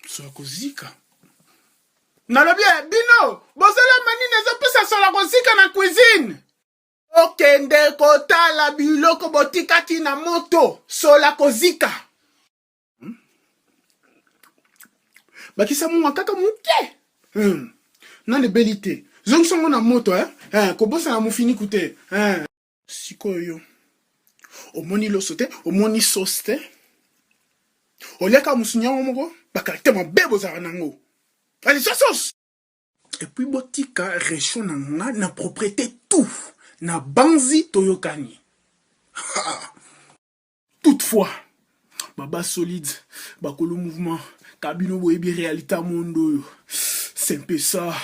So kozika. Nalobi bino, bozala manine ezopesa so la kozika na cuisine. Okende kotala biloko botikaki na moto, so la kozika. Bakisa mwa kaka muke. Nane belite. Zongisongo na moto, kobosa na mufini kute. Sikoyo. Omoni loso te, omoni sauce te. Oliaka musunya moko, bakarite mabebo za nango. Allez, sauce. Et puis botika réchaud na propriété tout. Na banzi toyokani. Toutefois, baba solide, bakolo mouvement, kabino boyebi réalité mondo. C'est un peu ça.